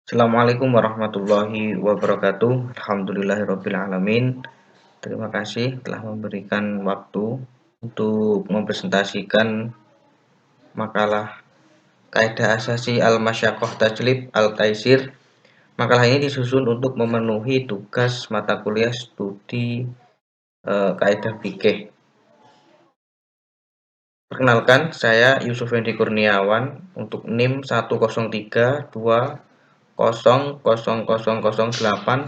Assalamualaikum warahmatullahi wabarakatuh. Alhamdulillahirabbil alamin. Terima kasih telah memberikan waktu untuk mempresentasikan makalah Kaidah Asasi Al-Masyaqqah Tajlib Al-Taisir. Makalah ini disusun untuk memenuhi tugas mata kuliah studi kaidah fikih. Perkenalkan, saya Yusuf Hendi Kurniawan untuk NIM 103200008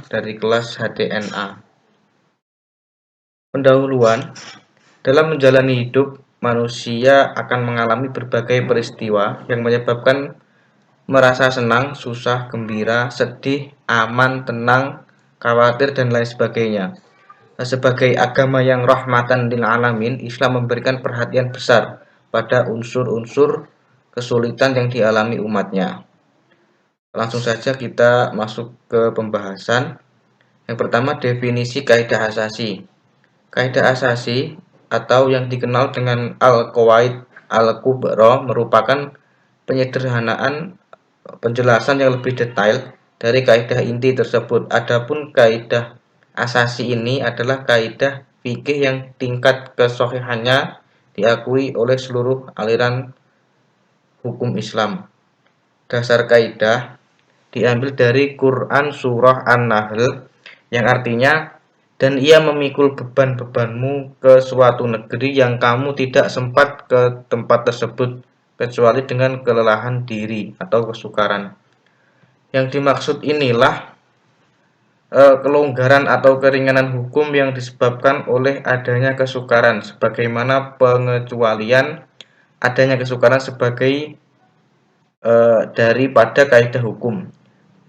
dari kelas HDNA. Pendahuluan, dalam menjalani hidup, manusia akan mengalami berbagai peristiwa yang menyebabkan merasa senang, susah, gembira, sedih, aman, tenang, khawatir, dan lain sebagainya. Sebagai agama yang rahmatan lil alamin, Islam memberikan perhatian besar pada unsur-unsur kesulitan yang dialami umatnya. Langsung saja kita masuk ke pembahasan. Yang pertama, definisi kaidah asasi. Kaidah asasi atau yang dikenal dengan Al-Qawaid Al-Kubra merupakan penyederhanaan penjelasan yang lebih detail dari kaidah inti tersebut. Adapun kaidah asasi ini adalah kaidah fikih yang tingkat kesohihannya diakui oleh seluruh aliran hukum Islam. Dasar kaidah diambil dari Quran Surah An-Nahl yang artinya, dan ia memikul beban-bebanmu ke suatu negeri yang kamu tidak sempat ke tempat tersebut kecuali dengan kelelahan diri atau kesukaran. Yang dimaksud inilah kelonggaran atau keringanan hukum yang disebabkan oleh adanya kesukaran, sebagaimana pengecualian adanya kesukaran sebagai daripada kaidah hukum.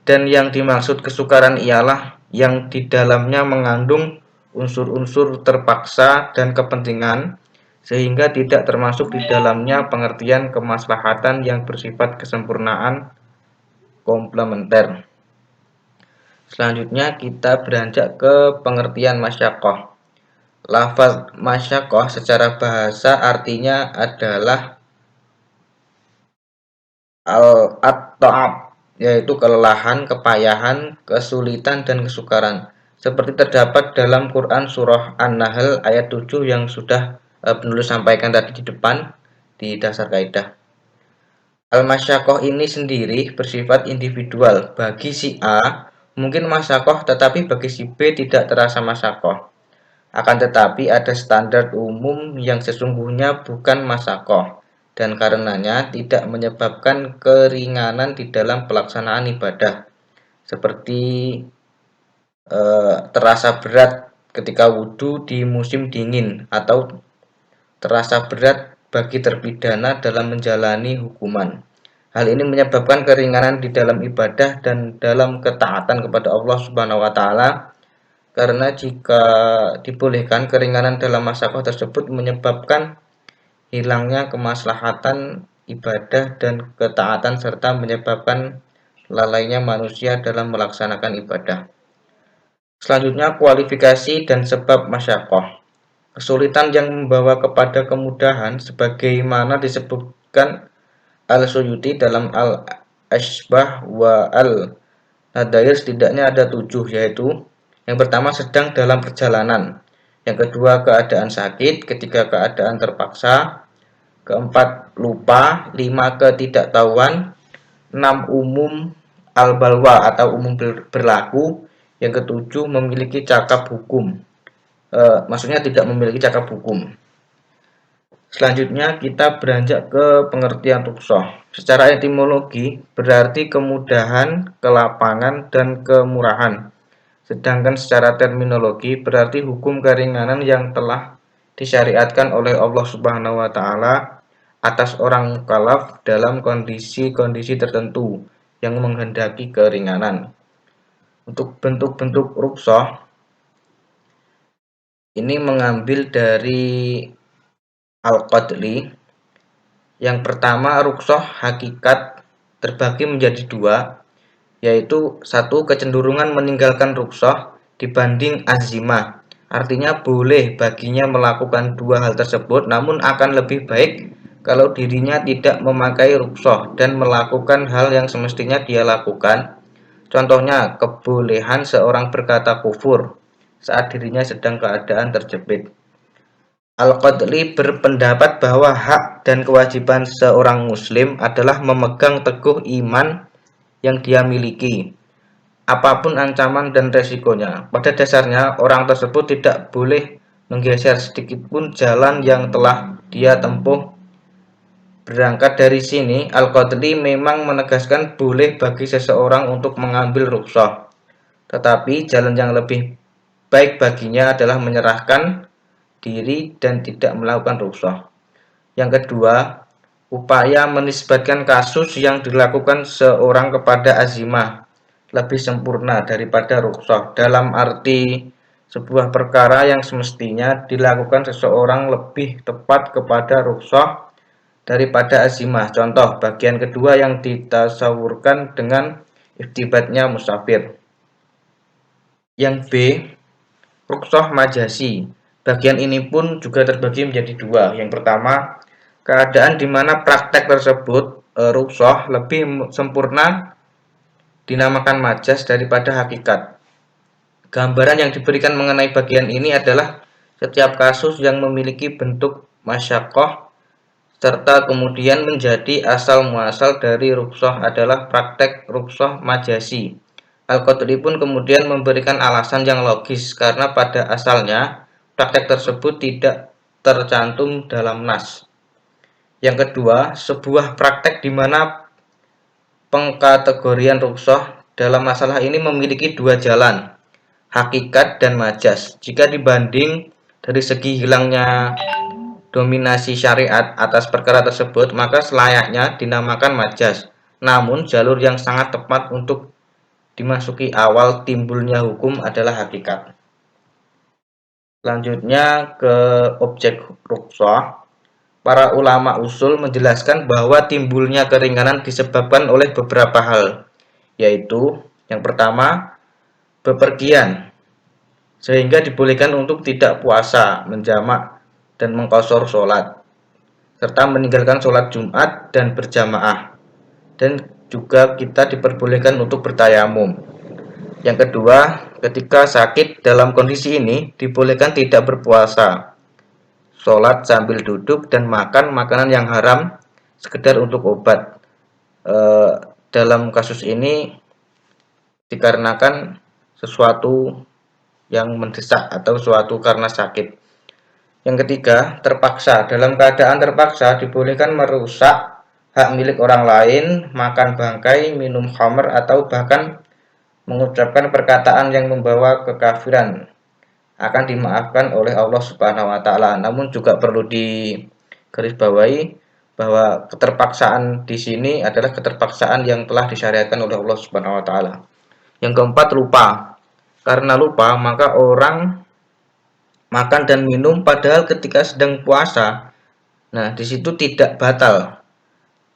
Dan yang dimaksud kesukaran ialah yang di dalamnya mengandung unsur-unsur terpaksa dan kepentingan, sehingga tidak termasuk di dalamnya pengertian kemaslahatan yang bersifat kesempurnaan komplementer. Selanjutnya kita beranjak ke pengertian masyaqqah. Lafaz masyaqqah secara bahasa artinya adalah at-ta'ab, yaitu kelelahan, kepayahan, kesulitan, dan kesukaran. Seperti terdapat dalam Quran Surah An-Nahl ayat 7 yang sudah penulis sampaikan tadi di depan di dasar kaidah. Al-masyaqqah ini sendiri bersifat individual. Bagi si A mungkin masyaqqah, tetapi bagi si B tidak terasa masyaqqah. Akan tetapi ada standar umum yang sesungguhnya bukan masyaqqah dan karenanya tidak menyebabkan keringanan di dalam pelaksanaan ibadah, seperti terasa berat ketika wudhu di musim dingin atau terasa berat bagi terpidana dalam menjalani hukuman. Hal ini menyebabkan keringanan di dalam ibadah dan dalam ketaatan kepada Allah Subhanahu wa taala, karena jika dibolehkan keringanan dalam masyaqqah tersebut menyebabkan hilangnya kemaslahatan ibadah dan ketaatan serta menyebabkan lalainya manusia dalam melaksanakan ibadah. Selanjutnya, kualifikasi dan sebab masyaqqah. Kesulitan yang membawa kepada kemudahan sebagaimana disebutkan Al-Suyuti dalam Al-Ashbah wa Al-Nadair setidaknya ada 7, yaitu yang pertama sedang dalam perjalanan, yang kedua keadaan sakit, ketiga keadaan terpaksa, keempat lupa, 5 ketidaktahuan, 6 umum al-balwa atau umum berlaku, yang ketujuh memiliki cakap hukum. Maksudnya tidak memiliki cakap hukum. Selanjutnya kita beranjak ke pengertian rukhsah. Secara etimologi berarti kemudahan, kelapangan, dan kemurahan. Sedangkan secara terminologi berarti hukum keringanan yang telah disyariatkan oleh Allah Subhanahu wa taala atas orang mukallaf dalam kondisi-kondisi tertentu yang menghendaki keringanan. Untuk bentuk-bentuk rukhsah ini mengambil dari Al-Qadli. Yang pertama, rukhsah hakikat terbagi menjadi 2, yaitu 1 kecenderungan meninggalkan rukhsah dibanding azimah. Artinya boleh baginya melakukan 2 hal tersebut, namun akan lebih baik kalau dirinya tidak memakai rukhsah dan melakukan hal yang semestinya dia lakukan. Contohnya, kebolehan seorang berkata kufur saat dirinya sedang keadaan terjepit. Al-Qadli berpendapat bahwa hak dan kewajiban seorang muslim adalah memegang teguh iman yang dia miliki, apapun ancaman dan resikonya. Pada dasarnya, orang tersebut tidak boleh menggeser sedikitpun jalan yang telah dia tempuh. Berangkat dari sini, Al-Qadli memang menegaskan boleh bagi seseorang untuk mengambil rukhsah, tetapi jalan yang lebih baik baginya adalah menyerahkan diri dan tidak melakukan rukhsah. Yang kedua, upaya menisbatkan kasus yang dilakukan seorang kepada azimah lebih sempurna daripada rukhsah, dalam arti sebuah perkara yang semestinya dilakukan seseorang lebih tepat kepada rukhsah daripada azimah. Contoh, bagian kedua yang ditasawurkan dengan iftibatnya musafir. Yang B, rukhsah majasi. Bagian ini pun juga terbagi menjadi dua. Yang pertama, keadaan di mana praktek tersebut rukhsah lebih sempurna dinamakan majas daripada hakikat. Gambaran yang diberikan mengenai bagian ini adalah setiap kasus yang memiliki bentuk masyaqqah serta kemudian menjadi asal muasal dari rukhsah adalah praktek rukhsah majasi. Al-Qadri pun kemudian memberikan alasan yang logis karena pada asalnya praktek tersebut tidak tercantum dalam nas. Yang kedua, sebuah praktek di mana pengkategorian rukhsah dalam masalah ini memiliki dua jalan, hakikat dan majas. Jika dibanding dari segi hilangnya dominasi syariat atas perkara tersebut, maka selayaknya dinamakan majas. Namun jalur yang sangat tepat untuk dimasuki awal timbulnya hukum adalah hakikat. Selanjutnya ke objek rukhsah. Para ulama usul menjelaskan bahwa timbulnya keringanan disebabkan oleh beberapa hal, yaitu yang pertama, bepergian, sehingga dibolehkan untuk tidak puasa, menjamak, dan mengqashar sholat, serta meninggalkan sholat Jumat dan berjamaah, dan juga kita diperbolehkan untuk bertayamum. Yang kedua, ketika sakit dalam kondisi ini dibolehkan tidak berpuasa, sholat sambil duduk, dan makan makanan yang haram sekedar untuk obat. Dalam kasus ini dikarenakan sesuatu yang mendesak atau suatu karena sakit. Yang ketiga, terpaksa. Dalam keadaan terpaksa dibolehkan merusak hak milik orang lain, makan bangkai, minum khamr, atau bahkan mengucapkan perkataan yang membawa kekafiran. Akan dimaafkan oleh Allah Subhanahu wa taala. Namun juga perlu digarisbawahi bahwa keterpaksaan di sini adalah keterpaksaan yang telah disyariatkan oleh Allah Subhanahu wa taala. Yang keempat, lupa. Karena lupa, maka orang makan dan minum padahal ketika sedang puasa. Nah, di situ tidak batal.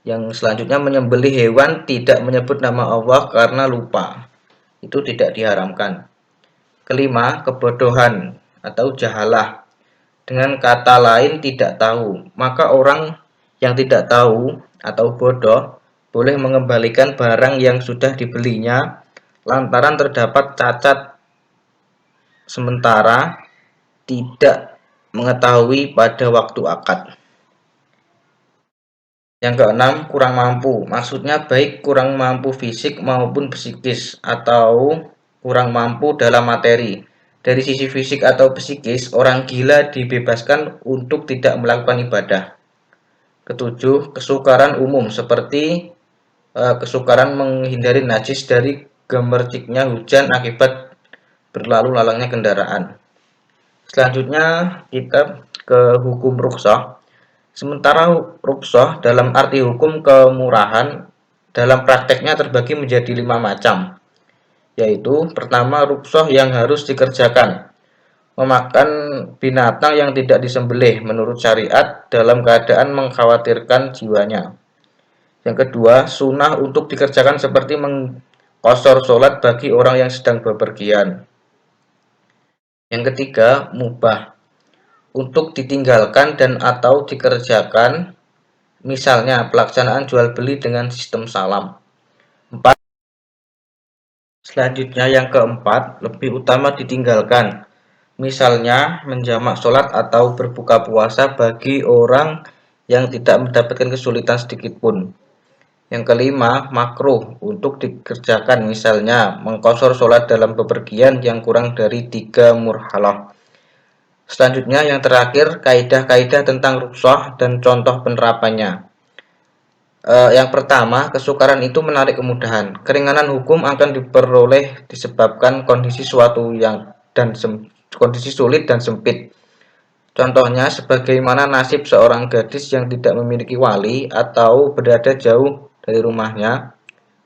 Yang selanjutnya, menyembelih hewan tidak menyebut nama Allah karena lupa. Itu tidak diharamkan. Kelima, kebodohan atau jahalah. Dengan kata lain tidak tahu. Maka orang yang tidak tahu atau bodoh boleh mengembalikan barang yang sudah dibelinya lantaran terdapat cacat sementara tidak mengetahui pada waktu akad. Yang keenam, kurang mampu. Maksudnya baik kurang mampu fisik maupun psikis atau kurang mampu dalam materi. Dari sisi fisik atau psikis, orang gila dibebaskan untuk tidak melakukan ibadah. Ketujuh, kesukaran umum seperti kesukaran menghindari najis dari gemerciknya hujan akibat berlalu lalangnya kendaraan. Selanjutnya kita ke hukum rukhsah. Sementara rukhsah dalam arti hukum kemurahan dalam prakteknya terbagi menjadi 5 macam, yaitu pertama, rukhsah yang harus dikerjakan, memakan binatang yang tidak disembelih menurut syariat dalam keadaan mengkhawatirkan jiwanya. Yang kedua, sunnah untuk dikerjakan seperti mengqashar sholat bagi orang yang sedang bepergian. Yang ketiga, mubah untuk ditinggalkan dan atau dikerjakan, misalnya pelaksanaan jual beli dengan sistem salam. 4. Selanjutnya yang keempat, lebih utama ditinggalkan. Misalnya menjamak sholat atau berbuka puasa bagi orang yang tidak mendapatkan kesulitan sedikit pun. Yang kelima, makruh untuk dikerjakan, misalnya mengqashar sholat dalam bepergian yang kurang dari 3 murhalah. Selanjutnya yang terakhir, kaidah-kaidah tentang rukhsah dan contoh penerapannya. Yang pertama, kesukaran itu menarik kemudahan. Keringanan hukum akan diperoleh disebabkan kondisi suatu kondisi sulit dan sempit. Contohnya, sebagaimana nasib seorang gadis yang tidak memiliki wali atau berada jauh dari rumahnya.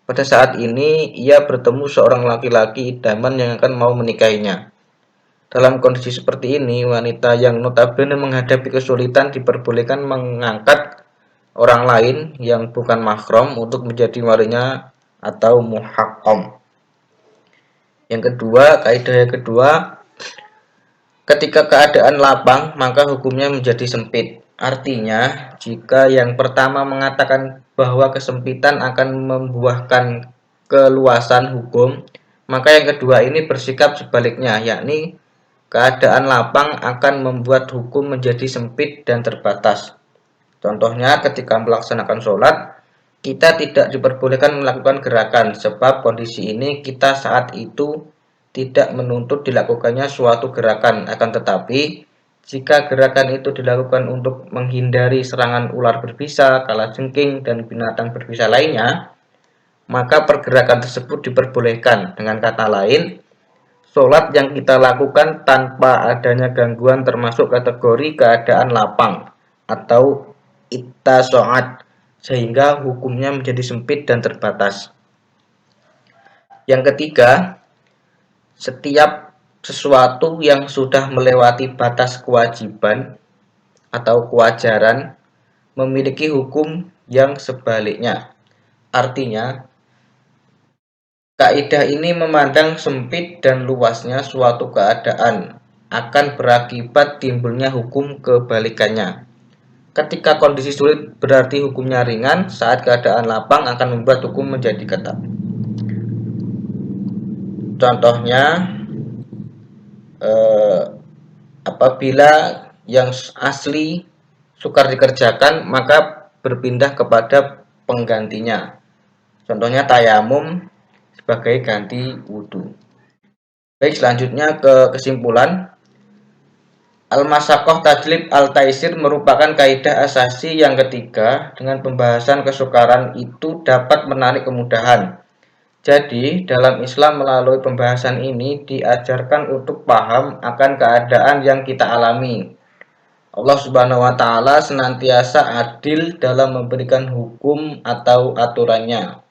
Pada saat ini, ia bertemu seorang laki-laki idaman yang akan mau menikahinya. Dalam kondisi seperti ini, wanita yang notabene menghadapi kesulitan diperbolehkan mengangkat orang lain yang bukan mahram untuk menjadi walinya atau muhaqqam. Yang kedua, kaidah yang kedua, ketika keadaan lapang, maka hukumnya menjadi sempit. Artinya, jika yang pertama mengatakan bahwa kesempitan akan membuahkan keluasan hukum, maka yang kedua ini bersikap sebaliknya, yakni keadaan lapang akan membuat hukum menjadi sempit dan terbatas. Contohnya ketika melaksanakan sholat, kita tidak diperbolehkan melakukan gerakan, sebab kondisi ini kita saat itu tidak menuntut dilakukannya suatu gerakan. Akan tetapi, jika gerakan itu dilakukan untuk menghindari serangan ular berbisa, kalajengking, dan binatang berbisa lainnya, maka pergerakan tersebut diperbolehkan. Dengan kata lain, sholat yang kita lakukan tanpa adanya gangguan termasuk kategori keadaan lapang atau ittaso'at, sehingga hukumnya menjadi sempit dan terbatas. Yang ketiga, setiap sesuatu yang sudah melewati batas kewajiban atau kewajaran memiliki hukum yang sebaliknya. Artinya, kaidah ini memandang sempit dan luasnya suatu keadaan akan berakibat timbulnya hukum kebalikannya. Ketika kondisi sulit berarti hukumnya ringan, saat keadaan lapang akan membuat hukum menjadi ketat. Contohnya, apabila yang asli sukar dikerjakan, maka berpindah kepada penggantinya. Contohnya tayamum sebagai ganti wudhu. Baik, selanjutnya ke kesimpulan. Al-Masyaqqah Tajlib Al-Taisir merupakan kaidah asasi yang ketiga. Dengan pembahasan kesukaran itu dapat menarik kemudahan. Jadi, dalam Islam melalui pembahasan ini diajarkan untuk paham akan keadaan yang kita alami. Allah Subhanahu wa taala senantiasa adil dalam memberikan hukum atau aturannya.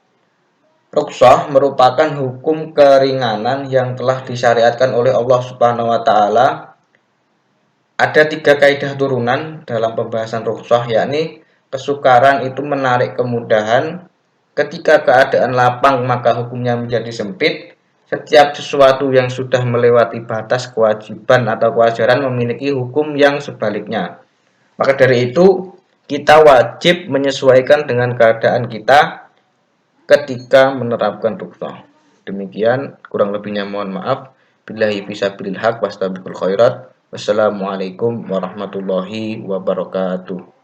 Rukhsah merupakan hukum keringanan yang telah disyariatkan oleh Allah Subhanahu wa taala. Ada 3 kaidah turunan dalam pembahasan rukhsah, yakni kesukaran itu menarik kemudahan, ketika keadaan lapang maka hukumnya menjadi sempit, setiap sesuatu yang sudah melewati batas kewajiban atau kewajaran memiliki hukum yang sebaliknya. Maka dari itu, kita wajib menyesuaikan dengan keadaan kita ketika menerapkan rukhsah. Demikian, kurang lebihnya mohon maaf. Billahi fisabilil haq wastabiqul khairat. Wassalamualaikum warahmatullahi wabarakatuh.